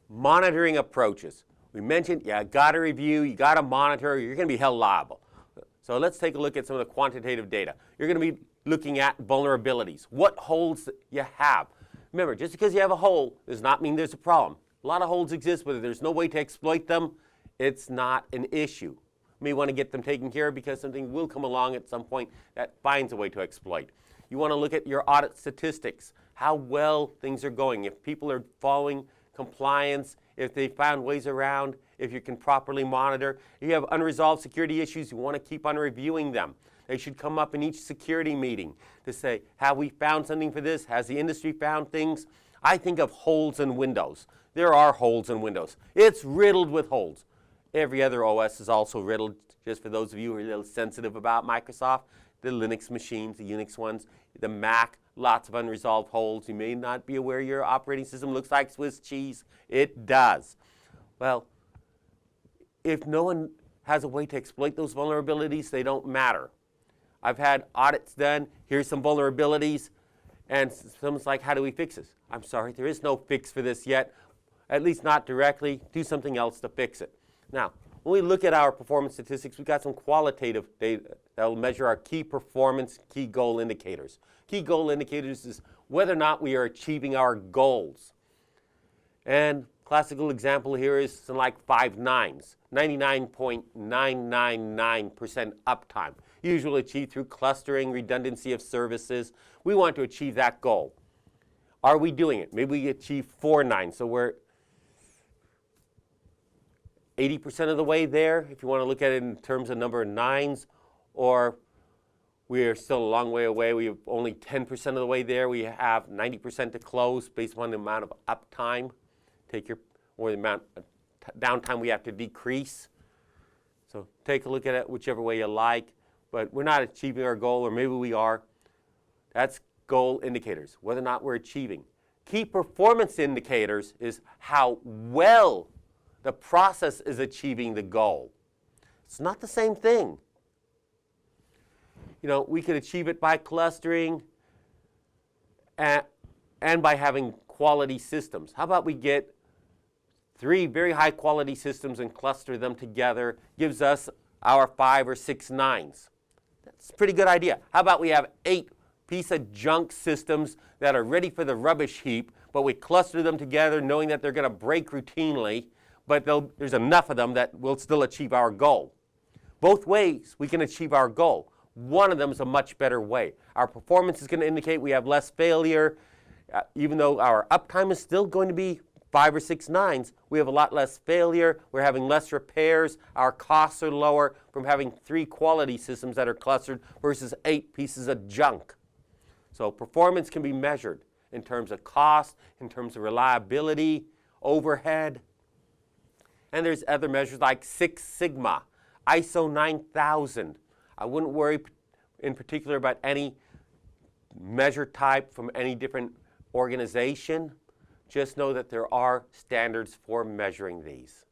monitoring approaches. We mentioned you got to review, you got to monitor, or you're going to be held liable. So let's take a look at some of the quantitative data. You're going to be looking at vulnerabilities, what holes you have. Remember, just because you have a hole does not mean there's a problem. A lot of holes exist, but if there's no way to exploit them, it's not an issue. You may want to get them taken care of because something will come along at some point that finds a way to exploit. You want to look at your audit statistics, how well things are going, if people are following compliance, if they found ways around, if you can properly monitor. If you have unresolved security issues, you want to keep on reviewing them. They should come up in each security meeting to say, have we found something for this? Has the industry found things? I think of holes in Windows. There are holes in Windows. It's riddled with holes. Every other OS is also riddled. Just for those of you who are a little sensitive about Microsoft, the Linux machines, the Unix ones, the Mac, lots of unresolved holes. You may not be aware your operating system looks like Swiss cheese. It does. Well, if no one has a way to exploit those vulnerabilities, they don't matter. I've had audits done. Here's some vulnerabilities. And someone's like, how do we fix this? I'm sorry, there is no fix for this yet. At least not directly. Do something else to fix it. Now, when we look at our performance statistics, we've got some qualitative data that will measure our key performance, key goal indicators. Key goal indicators is whether or not we are achieving our goals. And classical example here is something like 5 nines, 99.999% uptime. Usually achieved through clustering, redundancy of services. We want to achieve that goal. Are we doing it? Maybe we achieve 4 nines, so we're 80% of the way there, if you want to look at it in terms of number of nines, or we're still a long way away. We have only 10% of the way there. We have 90% to close based upon the amount of uptime, or the amount of downtime we have to decrease. So take a look at it whichever way you like, but we're not achieving our goal, or maybe we are. That's goal indicators, whether or not we're achieving. Key performance indicators is how well the process is achieving the goal. It's not the same thing. You know, we could achieve it by clustering and by having quality systems. How about we get 3 very high quality systems and cluster them together? Gives us our 5 or 6 nines. That's a pretty good idea. How about we have 8 piece of junk systems that are ready for the rubbish heap, but we cluster them together knowing that they're going to break routinely, but there's enough of them that we'll still achieve our goal. Both ways we can achieve our goal. One of them is a much better way. Our performance is going to indicate we have less failure. Even though our uptime is still going to be 5 or 6 nines, we have a lot less failure. We're having less repairs. Our costs are lower from having 3 quality systems that are clustered versus 8 pieces of junk. So performance can be measured in terms of cost, in terms of reliability, overhead. And there's other measures like 6 Sigma, ISO 9000. I wouldn't worry in particular about any measure type from any different organization. Just know that there are standards for measuring these.